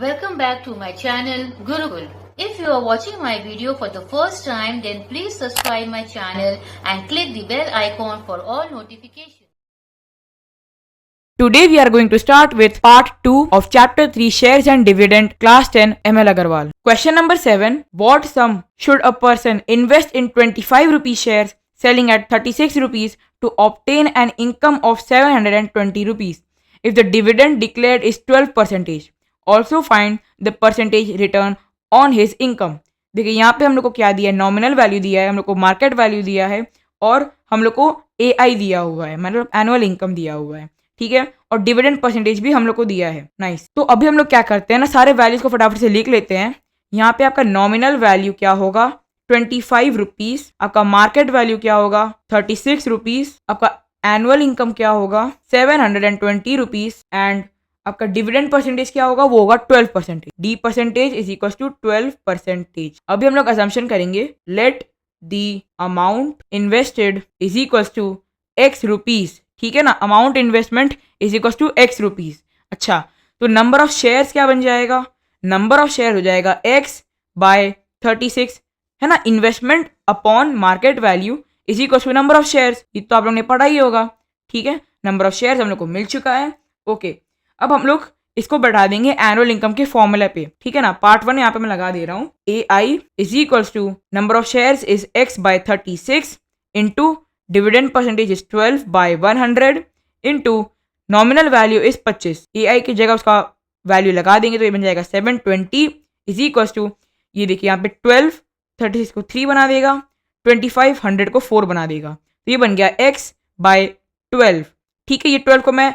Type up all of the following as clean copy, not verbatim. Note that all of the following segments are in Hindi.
Welcome back to my channel Gurukul. If you are watching my video for the first time, then please subscribe my channel and click the bell icon for all notifications. Today we are going to start with part 2 of chapter 3 shares and dividend class 10 ML Agarwal. Question number 7. What sum should a person invest in 25 rupee shares selling at 36 rupees to obtain an income of 720 rupees if the dividend declared is 12%? Also find the percentage return on his income. देखिए यहाँ पे हम लोग को क्या दिया है, नॉमिनल वैल्यू दिया है, हम लोग को मार्केट वैल्यू दिया है और हम लोग को AI दिया हुआ है, मतलब एनुअल इनकम दिया हुआ है, ठीक है। और डिविडेंड परसेंटेज भी हम लोग को दिया है। नाइस। तो अभी हम लोग क्या करते हैं ना, सारे वैल्यूज को फटाफट से लिख लेते हैं। यहाँ पे आपका नॉमिनल वैल्यू क्या होगा 25 रुपीज, आपका मार्केट वैल्यू क्या होगा 36 रुपीज, आपका एनुअल इनकम क्या होगा 720 रुपीज एंड आपका डिविडेंड परसेंटेज क्या होगा, वो होगा 12%। D percentage is equal to 12%। अभी हम लोग असम्पशन करेंगे, let the amount invested is equal to X rupees, ठीक है ना। Amount investment is equal to X rupees. अच्छा, तो नंबर ऑफ शेयर्स क्या बन जाएगा, नंबर ऑफ शेयर हो जाएगा एक्स बाय 36, है ना। Investment upon market value is equal to number of shares, ये तो आप लोग ने पढ़ा ही होगा, ठीक है। नंबर ऑफ शेयर्स हम लोग को मिल चुका है। ओके, अब हम लोग इसको बढ़ा देंगे एनुअल इनकम के फॉर्मूला पे, ठीक है ना। पार्ट 1 यहाँ पे मैं लगा दे रहा हूँ, AI is equal to number of shares is X by 36 into dividend percentage is 12 by 100 into nominal value is 25। AI की जगह उसका वैल्यू लगा देंगे तो ये बन जाएगा 720 इज इक्वल टू, ये देखिए यहाँ पे 12 36 को 3 बना देगा, 25 100 को 4 बना देगा, तो ये बन गया x बाय 12, ठीक है। ये 12 को मैं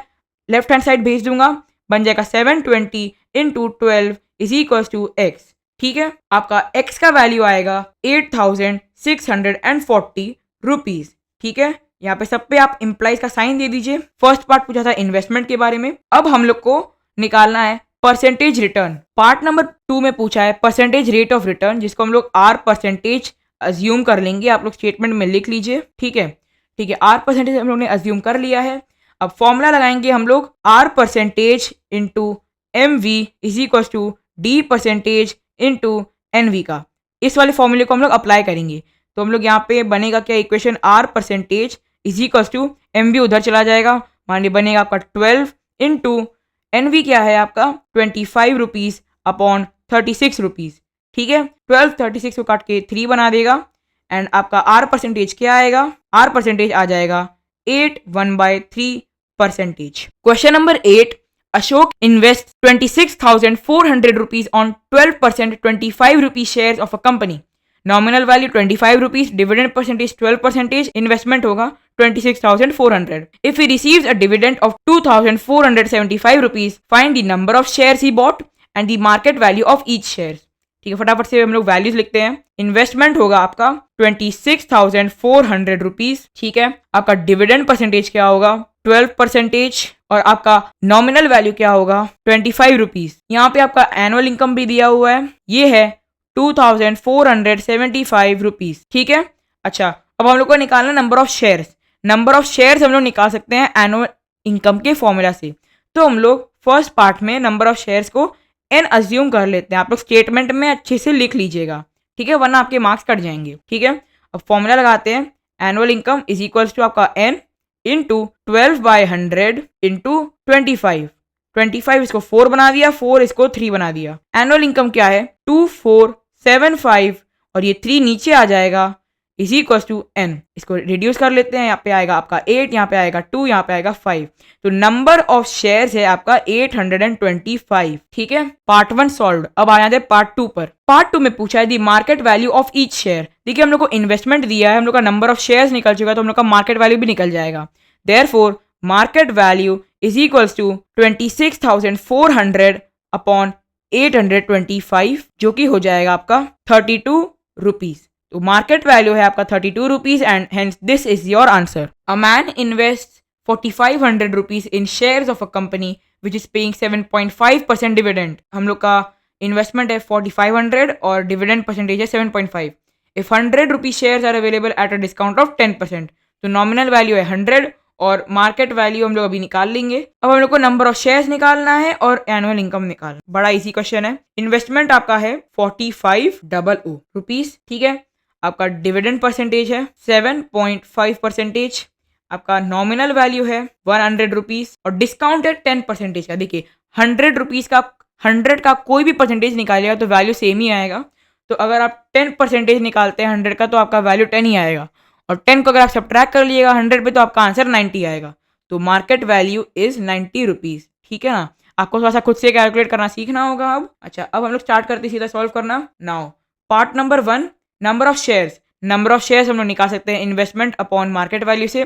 लेफ्ट हैंड साइड भेज दूंगा, बन जाएगा 720 into 12 is equal to X, ठीक है। आपका x का वैल्यू आएगा 8640 रुपीज, ठीक है। यहाँ पे सब पे आप इम्प्लाइज का साइन दे दीजिए। फर्स्ट पार्ट पूछा था इन्वेस्टमेंट के बारे में, अब हम लोग को निकालना है परसेंटेज रिटर्न। पार्ट नंबर 2 में पूछा है परसेंटेज रेट ऑफ रिटर्न, जिसको हम लोग R परसेंटेज अज्यूम कर लेंगे। आप लोग स्टेटमेंट में लिख लीजिए, ठीक है, ठीक है। R परसेंटेज हम लोग ने अज्यूम कर लिया है। अब फॉर्मूला लगाएंगे हम लोग, R percentage into M V is equal to D percentage into N V का। इस वाले फॉर्मूले को हम लोग अप्लाई करेंगे, तो हम लोग यहाँ पे बनेगा क्या equation, R percentage is equal to M V उधर चला जाएगा, मान लीजिए बनेगा आपका 12 इंटू एन वी क्या है आपका 25 रुपीज़ अपॉन 36 रुपीज़, ठीक है। 12 36 को काट के 3 बना देगा एंड आपका R परसेंटेज क्या आएगा, R परसेंटेज आ जाएगा 81/3%. Question number 8. Ashok invests 26,400 rupees on 12% 25 rupee shares of a company. Nominal value 25 rupees, dividend percentage 12%, investment होगा 26,400. If he receives a dividend of 2,475 rupees, find the number of shares he bought and the market value of each share. ठीक है, फटाफट से हम लोग वैल्यूज लिखते हैं। इन्वेस्टमेंट होगा आपका 26,400 रुपीज, ठीक है। आपका डिविडेंड परसेंटेज क्या होगा 12% और आपका नॉमिनल वैल्यू क्या होगा 25 रुपीज। यहाँ पे आपका एनुअल इनकम भी दिया हुआ है, ये है 2,475 रुपीज, ठीक है। अच्छा, अब हम लोग को निकालना number of shares. Number of shares हम लोग निकाल सकते हैं एनुअल इनकम के फॉर्मूला से। तो हम लोग फर्स्ट पार्ट में नंबर ऑफ शेयर्स को एन अज्यूम कर लेते हैं। आप लोग स्टेटमेंट में अच्छे से लिख लीजिएगा, ठीक है, वरना आपके मार्क्स कट जाएंगे, ठीक है। अब फॉर्मूला लगाते हैं, annual income is equals to आपका एन इंटू 12/100 इंटू 25 इसको 4 बना दिया, 4 इसको 3 बना दिया। एनुअल इनकम क्या है 2475 और ये 3 नीचे आ जाएगा इज इक्वल टू एन। इसको रिड्यूस कर लेते हैं, यहाँ पे आएगा आपका 8, यहाँ पे आएगा 2, यहाँ पे आएगा 5, तो नंबर ऑफ शेयर्स है आपका 825, ठीक है। Part 1 solve. अब आ जाते हैं पार्ट 2 पर। पार्ट 2 में पूछा है दी market value of each share. देखिए हम लोग को इन्वेस्टमेंट दिया है, हम लोग का नंबर ऑफ शेयर्स निकल चुका है, तो हम लोग का मार्केट वैल्यू भी निकल जाएगा। Therefore market value is equals to 26,400 upon 825, जो कि हो जाएगा आपका 32 रुपीज। तो मार्केट वैल्यू है आपका 32 rupees and hence this is your answer. A man invest 4,500 rupees in shares of a company which is paying 7.5% dividend. हम लोग का इन्वेस्टमेंट है 4,500 और डिविडेंड परसेंटेज है 7.5। If 100 rupees shares are available at a discount of 10%, तो नॉमिनल वैल्यू है 100 और मार्केट वैल्यू हम लोग अभी निकाल लेंगे। अब हम लोग को नंबर ऑफ शेयर्स निकालना है और एनुअल इनकम निकालना। बड़ा इजी क्वेश्चन है। इन्वेस्टमेंट आपका है 4500 रुपीज, ठीक है। आपका डिविडेंड परसेंटेज है 7.5%। आपका नॉमिनल वैल्यू है 100 रुपीज और डिस्काउंट है 10% का। देखिए 100 रुपीज का 100 का कोई भी परसेंटेज निकालेगा तो वैल्यू सेम ही आएगा। तो अगर आप 10% निकालते हैं 100 का तो आपका वैल्यू 10 ही आएगा, और 10 को अगर आप सब्ट्रैक्ट कर लीजिएगा 100 पे तो आपका आंसर 90 आएगा। तो मार्केट वैल्यू इज 90 रुपीज, ठीक है ना। आपको थोड़ा सा खुद से कैलकुलेट करना सीखना होगा अब। अच्छा, अब हम लोग स्टार्ट करते सीधा सॉल्व करना। Now part number 1, number of shares. Number of shares हम लोग निकाल सकते हैं इन्वेस्टमेंट अपॉन मार्केट वैल्यू से।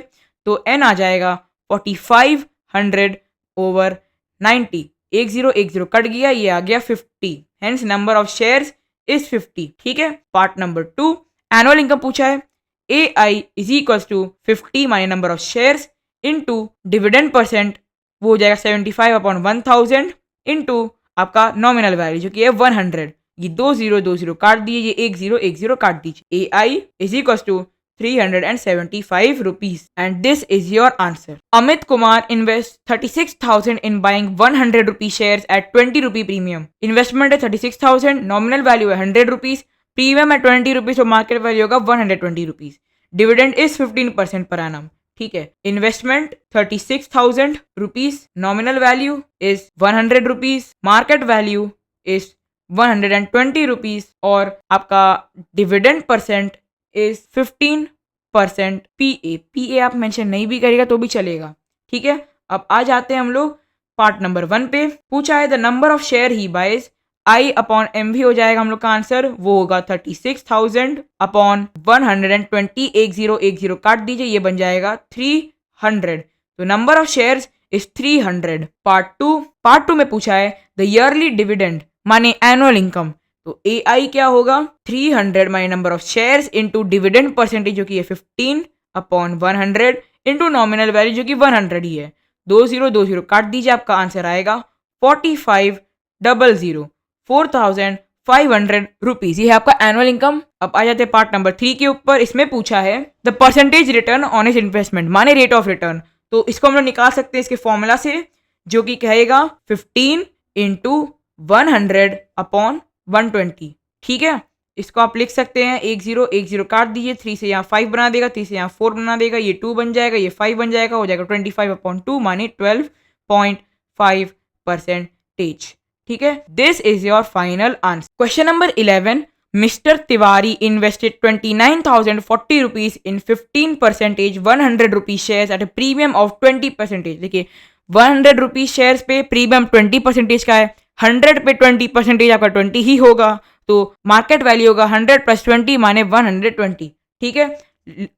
तो एन आ जाएगा 4500 ओवर 90। 1010 कट गया, ये आ गया 50। Hence number of shares is 50, ठीक है। पार्ट नंबर 2, एनुअल इनकम पूछा है। AI is equals to 50 minus number of shares into dividend percent, वो हो जाएगा 75 अपॉन 1000 इनटू आपका नॉमिनल वैल्यू जो कि है 100। ये 20 काट दिए, ये 10 काट दीजिए। AI is equals to 375 rupees, and this is your answer. Amit Kumar invests 36,000 in buying 100 rupee shares at 20 rupee premium. Investment है 36,000, nominal value है 100 rupees, premium है 20 rupees और market value होगा 120 rupees. Dividend is 15% per annum. ठीक है। Investment 36,000 rupees, nominal value is 100 rupees, market value is 120 rupees और आपका डिविडेंड परसेंट इज 15%। PA आप मेंशन नहीं भी करेगा तो भी चलेगा, ठीक है। अब आ जाते हैं हम लोग पार्ट नंबर 1 पे। पूछा है the number of share he buys, I upon MV हो जाएगा हम लोग का आंसर, वो होगा 36,000 अपॉन 120। 1010 काट दीजिए, ये बन जाएगा 300। तो number of shares is 300। Part two में पूछा है द ईयरली डिविडेंड माने एनुअल इनकम। तो AI क्या होगा 300 my number of shares into dividend percentage जो कि है 15 अपॉन 100 इनटू नॉमिनल वैल्यू जो कि 100 ही है। 20 काट दीजिए, आपका आंसर आएगा 4500 4500 रुपीज। ये है आपका एनुअल इनकम। अब आ जाते हैं पार्ट नंबर 3 के ऊपर। इसमें पूछा है the percentage return on his investment माने रेट ऑफ रिटर्न। तो इसको हम लोग निकाल सकते हैं इसके फॉर्मूला से, जो कि कहेगा 15 इंटू 100 अपॉन 120, ठीक है। इसको आप लिख सकते हैं 10 काट दीजिए, 3 से यहाँ 5 बना देगा, 3 से यहाँ 4 बना देगा, ये 2 बन जाएगा, ये 5 बन जाएगा, हो जाएगा 25 अपॉन 2 माने 12.5%, ठीक है। This is your final answer. Question number 11, mister Tiwari invested 29,040 rupees in 15% 100 rupees shares at A premium of 20%। देखिए 100 रुपीज शेयर्स पे प्रीमियम 20% का है, 100 पे 20% आपका 20 ही होगा, तो मार्केट वैल्यू होगा 100 + 20 माने 120, ठीक है।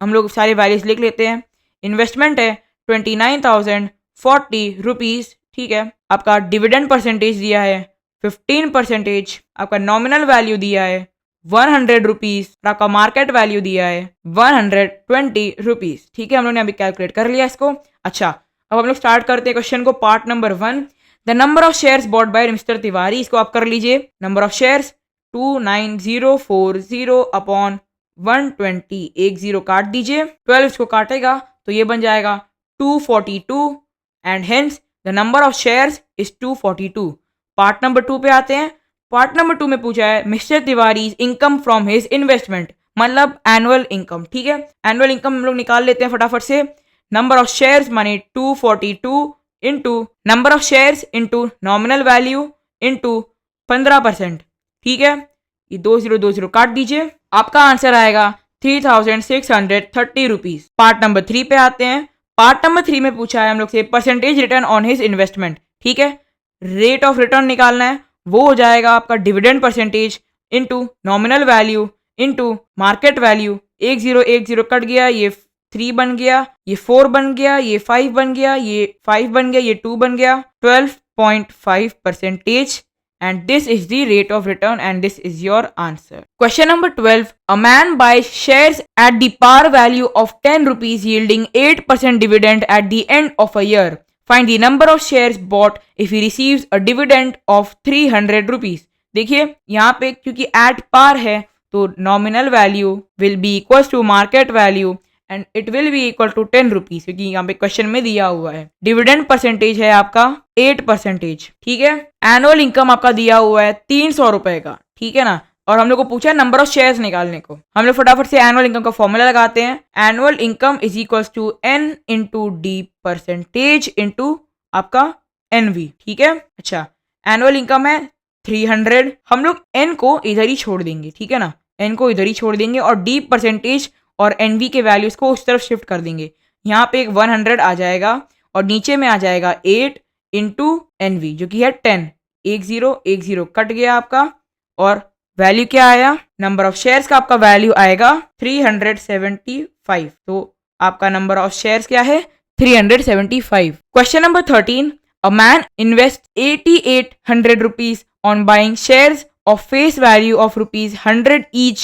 हम लोग सारे वैल्यूज लिख लेते हैं। इन्वेस्टमेंट है 29,040 रुपीज, ठीक है। आपका डिविडेंड परसेंटेज दिया है 15%, आपका नॉमिनल वैल्यू दिया है 100 रुपीज और आपका मार्केट वैल्यू दिया है 120 रुपीज, ठीक है। हम लोग ने अभी कैलकुलेट कर लिया इसको। अच्छा, अब हम लोग स्टार्ट करते हैं क्वेश्चन को। Part number 1, the number of shares bought by mister Tiwari. इसको आप कर लीजिए। Number of shares 29040 upon 120। 10 काट दीजिए, 12 इसको काटेगा तो ये बन जाएगा 242 and hence the number of shares is 242। Part number 2 पे आते हैं। पार्ट नंबर 2 में पूछा है mister Tiwari income from his investment, मतलब एनुअल इनकम, ठीक है। एनुअल इनकम हम लोग निकाल लेते हैं फटाफट से। नंबर ऑफ शेयर्स माने 242 into number of shares into nominal value into 15%, ठीक है। ये 20 काट दीजिए, आपका आंसर आएगा 3,630 रुपीज। पार्ट नंबर 3 पे आते हैं। पार्ट नंबर 3 में पूछा है हम लोग से percentage return on his investment, ठीक है। रेट ऑफ रिटर्न निकालना है, वो हो जाएगा आपका dividend percentage into nominal value into market value. 10 cut गया, ये 3 बन गया, ये 4 बन गया, ये 5 बन गया, ये 5 बन गया, ये 2 बन गया, 12.5%, and this is the rate of return and this is your answer. Question number 12, a man buys shares at the par value of 10 rupees yielding 8% dividend at the end of a year. Find the number of shares bought if he receives a dividend of 300 rupees. देखिए यहाँ पे क्योंकि at par है तो nominal value will be equals to market value and it will be equal to 10 rupees, क्योंकि यहाँ पे क्वेश्चन में दिया हुआ है। डिविडेंड परसेंटेज है आपका 8%, ठीक है। एनुअल इनकम आपका दिया हुआ है 300 रुपए का, ठीक है ना। और हम लोग को पूछा है नंबर ऑफ शेयर्स निकालने को। हम लोग फटाफट से एनुअल इनकम का फॉर्मूला लगाते हैं। Annual income is equals to N into D percentage into आपका एनवी, ठीक है। अच्छा, एनुअल इनकम है 300, हम लोग एन को इधर ही छोड़ देंगे, ठीक है ना, एन को इधर ही छोड़ देंगे और डी परसेंटेज और एनवी के वैल्यूज को उस तरफ शिफ्ट कर देंगे। यहाँ पे एक 100 आ जाएगा और नीचे में आ जाएगा 8 इंटू एनवी जो कि है 10। 10 कट गया आपका और वैल्यू क्या आया, नंबर ऑफ शेयर्स का आपका वैल्यू आएगा 375। तो आपका नंबर ऑफ शेयर्स क्या है, 375। Question number 13, a man invest 8800 rupees on buying shares of face value of rupees 100 each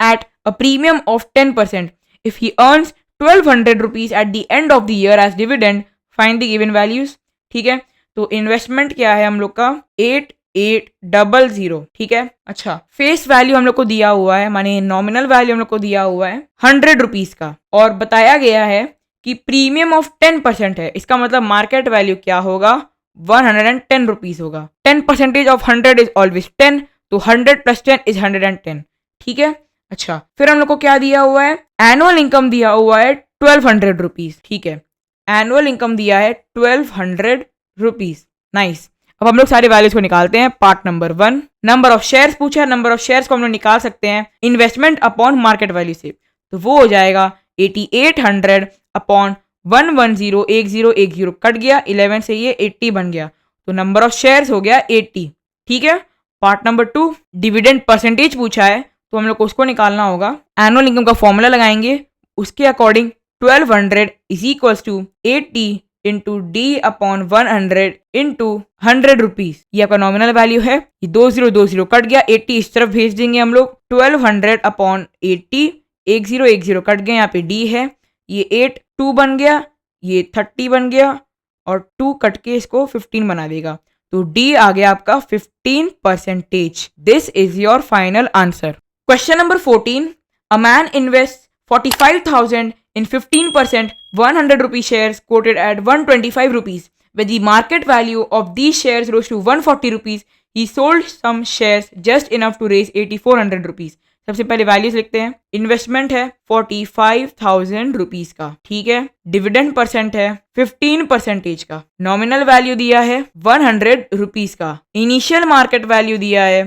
at a premium of 10%. If he earns 1200 rupees at the end of the year as dividend, find the given values. ठीक है, तो इन्वेस्टमेंट क्या है हम लोग का 8800, ठीक है। अच्छा, फेस वैल्यू हम लोग को दिया हुआ है, माने नॉमिनल वैल्यू हम लोग को दिया हुआ है 100 रुपीज का, और बताया गया है कि प्रीमियम ऑफ 10% है। इसका मतलब मार्केट वैल्यू क्या होगा, 110 रुपीज होगा। 10% ऑफ 100 इज ऑलवेज 10, तो 100 प्लस 10 इज 110, ठीक है। अच्छा, फिर हम लोग को क्या दिया हुआ है, एनुअल इनकम दिया हुआ है 1200 रुपीज, ठीक है। एनुअल इनकम दिया है 1200 रुपीज, नाइस। अब हम लोग सारे वैल्यूज को निकालते हैं। Part number 1, number of shares पूछा है, नंबर ऑफ शेयर्स को हम लोग निकाल सकते हैं इन्वेस्टमेंट अपॉन मार्केट वैल्यू से, तो वो हो जाएगा 8800 अपॉन 110 कट गया, 11 से ये 80 बन गया, तो नंबर ऑफ शेयर्स हो गया 80, ठीक है। पार्ट नंबर 2, डिविडेंड परसेंटेज पूछा है, तो हम लोग को उसको निकालना होगा। एनुअल इनकम का फॉर्मूला लगाएंगे, उसके according 1200 is equals to 80 into D upon 100 into 100 rupees, ये आपका नॉमिनल वैल्यू है। ये 20 कट गया, 80 इस तरफ भेज देंगे हम लोग। 1200 अपॉन 80, 10 कट गए, यहाँ पे डी है, ये 8 2 बन गया, ये 30 बन गया और 2 कट के इसको 15 बना देगा, तो डी आ गया आपका 15%। This is your final answer. Question number 14, a man invest 45,000 in 15% 100 rupee shares quoted at 125 rupees. When the market value of these shares rose to 140 rupees, he sold some shares just enough to raise 8400 rupees. सबसे पहले वैल्यूज लिखते हैं। इन्वेस्टमेंट है 45,000 रुपीज का, ठीक है। डिविडेंड परसेंट है 15% का। नॉमिनल वैल्यू दिया है 100 रुपीज का। इनिशियल मार्केट वैल्यू दिया है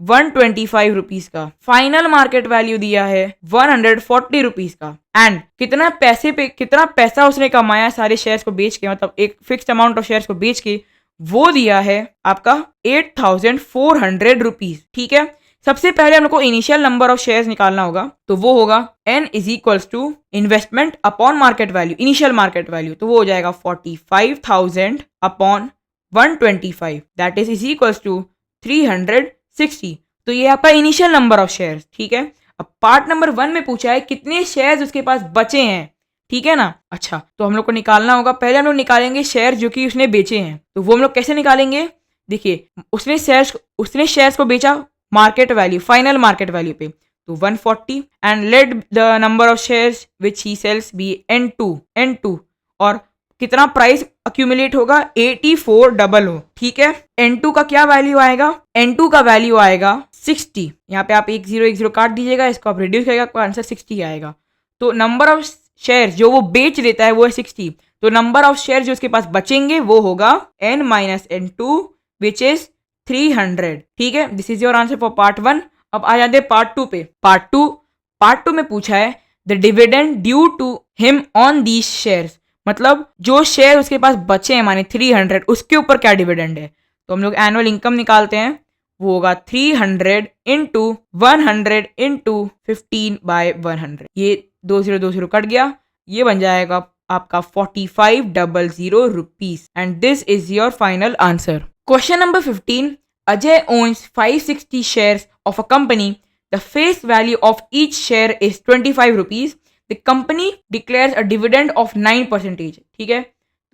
125 रुपीज का। फाइनल मार्केट वैल्यू दिया है 140 रुपीज का। एंड कितना पैसा उसने कमाया सारे शेयर्स को बेच के, मतलब एक फिक्स्ड अमाउंट ऑफ शेयर्स को बेच के, वो दिया है आपका 8400 रुपीज, ठीक है। सबसे पहले हम लोग को इनिशियल नंबर ऑफ शेयर्स निकालना होगा, तो वो होगा n is equals to investment upon market value, initial market value, तो वो हो जाएगा 45,000 upon 125, that is equals to 360। तो ये आपका इनिशियल नंबर ऑफ शेयर्स, ठीक है। अब पार्ट नंबर 1 में पूछा है कितने शेयर्स उसके पास बचे हैं, ठीक है ना। अच्छा, तो हम लोग को निकालना होगा, पहले हम लोग निकालेंगे शेयर जो कि उसने बेचे हैं, तो वो हम लोग कैसे निकालेंगे। देखिए, उसने शेयर्स को बेचा market value, final market value पे, तो 140, and let the number of shares which he sells be N2, और कितना प्राइस अक्यूमुलेट होगा 8400, ठीक है। N2 का क्या वैल्यू आएगा, N2 का वैल्यू आएगा 60। यहाँ पे आप 10 काट दीजिएगा, इसको आप रिड्यूस करेगा, आपका आंसर 60 आएगा। तो नंबर ऑफ शेयर जो वो बेच देता है वो है 60, तो नंबर ऑफ शेयर जो उसके पास बचेंगे वो होगा N-N2 विच इज 300, ठीक है। This is your answer for part 1। अब आ जाते हैं पार्ट 2 पे। पार्ट 2 में पूछा है the dividend due to him on these shares, मतलब जो शेयर उसके पास बचे हैं माने 300, उसके ऊपर क्या डिविडेंड है। तो हम लोग एनुअल इनकम निकालते हैं, वो होगा 300 इंटू 100 इंटू 15/100, ये 20 कट गया, ये बन जाएगा आपका 4500 rupees, and this is your final answer. Question number 15. Ajay owns 560 shares of a company. The face value of each share is 25 rupees. The company declares a dividend of 9%. ठीक है,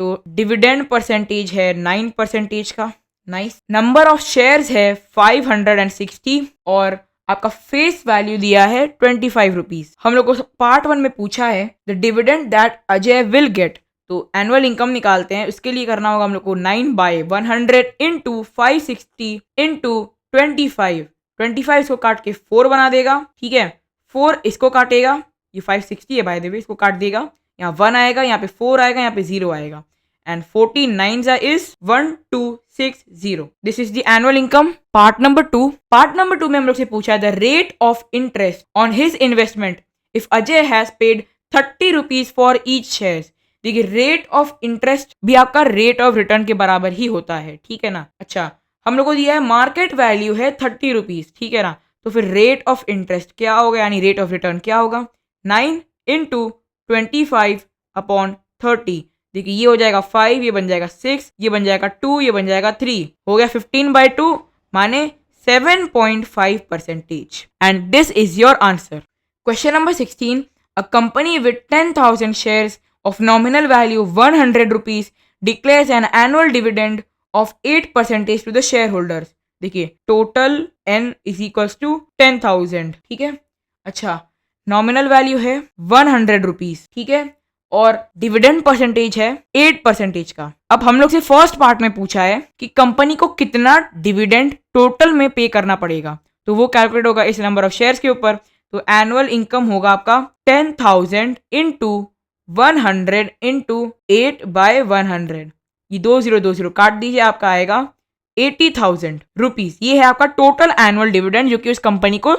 तो डिविडेंड परसेंटेज है 9% का। नाइस। नंबर ऑफ शेयर्स है 560 और आपका फेस वैल्यू दिया है 25 रुपीज। हम लोग को पार्ट 1 में पूछा है the dividend that Ajay will get, तो एनुअल इनकम निकालते हैं। उसके लिए करना होगा हम लोग को 9/100 इंटू 560 इंटू 25 इसको काट के 4 बना देगा, ठीक है। 4 इसको काटेगा, ये 560 है बाय द वे, इसको काट देगा, यहाँ 1 आएगा, यहाँ पे 4 आएगा, यहाँ पे 0 आएगा, and 14 9s is 1260. This is the annual income. Part number 2 में हम लोग से पूछा है the rate of interest on his investment if Ajay has paid 30 rupees for each shares. देखिए रेट ऑफ इंटरेस्ट भी आपका रेट ऑफ रिटर्न के बराबर ही होता है, ठीक है ना। अच्छा, हम लोग को दिया है मार्केट वैल्यू है 30 रुपीज, ठीक है ना। तो फिर रेट ऑफ इंटरेस्ट क्या होगा, यानी रेट ऑफ रिटर्न क्या होगा, 9 इंटू 25/30। देखिए ये हो जाएगा 5, ये बन जाएगा 6, ये बन जाएगा 2, ये बन जाएगा 3, हो गया 15/2 माने 7.5%। And this is your answer. Question number 16, a company with 10,000 shares of nominal value 100 rupees declares an annual dividend of 8% to the shareholders. देखिए total n is equals to 10,000, ठीक है। अच्छा, नॉमिनल वैल्यू है 100 रुपीज, ठीक है, और डिविडेंड परसेंटेज है 8% का। अब हम लोग से फर्स्ट पार्ट में पूछा है कि कंपनी को कितना डिविडेंड टोटल में पे करना पड़ेगा, तो वो कैलकुलेट होगा इस नंबर ऑफ शेयर्स के ऊपर। तो एनुअल इनकम होगा आपका 10,000 इंटू 100 इंटू 8/100, ये 2020 काट दीजिए, आपका आएगा 80,000 रुपीज। ये है आपका टोटल एनुअल डिविडेंड जो कि उस कंपनी को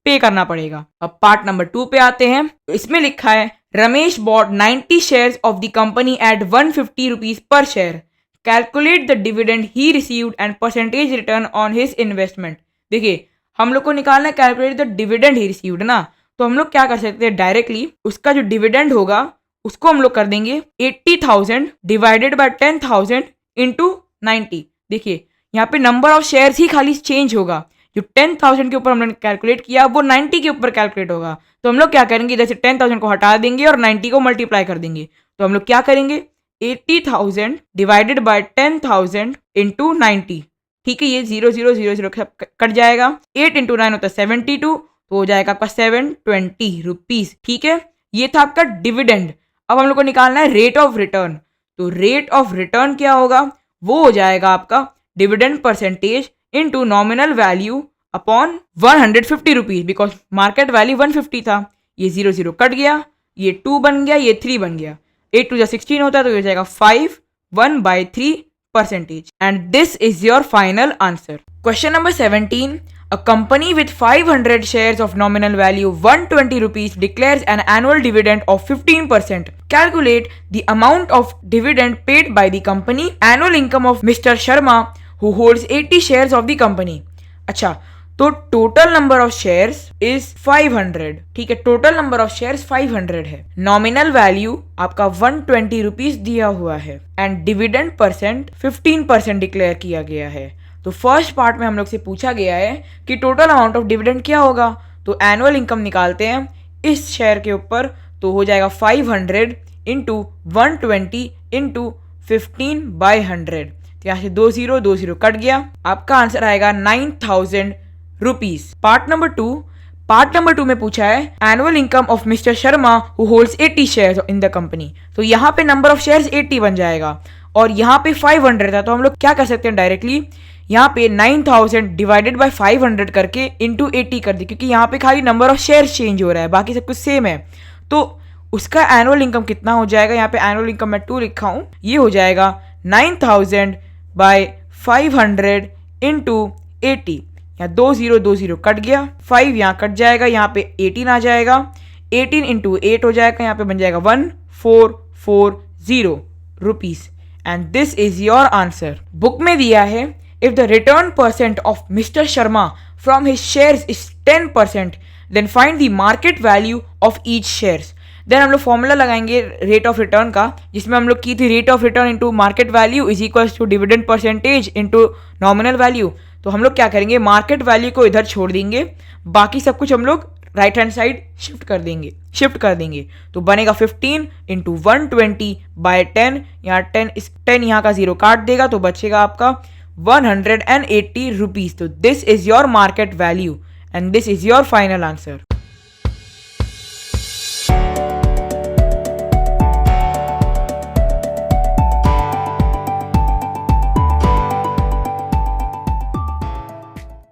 पे करना पड़ेगा। अब पार्ट नंबर 2 पे आते हैं। तो इसमें लिखा है Ramesh bought 90 shares of the company at 150 rupees per share, calculate the dividend he received and percentage return on his investment. देखिए हम लोग को निकालना है calculate the dividend he received ना, तो हम लोग क्या कर सकते हैं, डायरेक्टली उसका जो डिविडेंड होगा उसको हम लोग कर देंगे 80,000 डिवाइडेड बाय 10,000 इंटू 90। देखिए यहाँ पे नंबर ऑफ शेयर्स ही खाली चेंज होगा, जो 10,000 के ऊपर हमने कैलकुलेट किया वो 90 के ऊपर कैलकुलेट होगा। तो हम लोग क्या करेंगे, जैसे 10,000 को हटा देंगे और 90 को मल्टीप्लाई कर देंगे। तो हम लोग क्या करेंगे, 80,000 डिवाइडेड बाय 10,000 इंटू 90, ठीक है। ये 0 0 0 0 कट जाएगा, 8 इंटू 9 होता है 72, तो हो जाएगा आपका 720 रुपीज, ठीक है। ये था आपका डिविडेंड। अब हम लोग को निकालना है रेट ऑफ रिटर्न। तो रेट ऑफ रिटर्न क्या होगा, वो हो जाएगा आपका dividend percentage into nominal value upon 150 rupees, because market value 150 था। ये 0 0 कट गया, ये 2 बन गया, ये 3 बन गया, 8 2 16 होता है, तो ये हो जाएगा 5/1/3%। And this is your final answer. Question number 17, a company with 500 shares of nominal value 120 rupees declares an annual dividend of 15%. Calculate the amount of dividend paid by the company. Annual income of Mr. Sharma who holds 80 shares of the company. अच्छा, तो total number of shares is 500, ठीक है। टोटल नंबर ऑफ शेयर्स 500 है, नॉमिनल वैल्यू आपका 120 रुपीज दिया हुआ है, एंड डिविडेंड परसेंट 15% डिक्लेयर किया गया है। तो फर्स्ट पार्ट में हम लोग से पूछा गया है कि टोटल अमाउंट ऑफ डिविडेंड क्या होगा, तो एनुअल इनकम निकालते हैं इस शेयर के ऊपर। तो हो जाएगा 500 इंटू 120 इंटू 15/100, तो यहाँ से 2 0 कट गया, आपका आंसर आएगा 9,000 रुपीज। पार्ट नंबर 2 में पूछा है annual income of mister Sharma who holds 80 shares in the company. तो यहाँ पे नंबर ऑफ शेयर्स 80 बन जाएगा, और यहाँ पे 500 था, तो हम लोग क्या कर सकते हैं, डायरेक्टली यहाँ पे 9,000 डिवाइडेड बाय 500 करके इंटू 80 कर दी, क्योंकि यहाँ पे खाली नंबर ऑफ शेयर्स चेंज हो रहा है, बाकी सब कुछ सेम है। तो उसका एनुअल इनकम कितना हो जाएगा, यहाँ पे एनुअल इनकम मैं 2 लिखा हूँ, ये हो जाएगा 9,000 बाय 500 इंटू 80। यहाँ 2 0 कट गया, 5 यहाँ कट जाएगा, यहाँ पे 18 आ जाएगा, 18 इंटू 8 हो जाएगा, यहाँ पे बन जाएगा 1440 rupees. And this is your answer. Book में दिया है if the return percent of Mr. Sharma from his shares is 10%, then find the market value of each shares. Then हम लोग फॉर्मूला लगाएंगे रेट ऑफ रिटर्न का, जिसमें हम लोग की थी rate of return into market value is equals to dividend percentage into nominal value. तो हम लोग क्या करेंगे, मार्केट वैल्यू को इधर छोड़ देंगे, बाकी सब कुछ हम लोग राइट हैंड साइड शिफ्ट कर देंगे। तो बनेगा 15 इंटू 120/10, यहाँ 10 यहाँ का 0 काट देगा, तो बचेगा आपका 180 रुपीज। तो this is your market value and this is your final answer.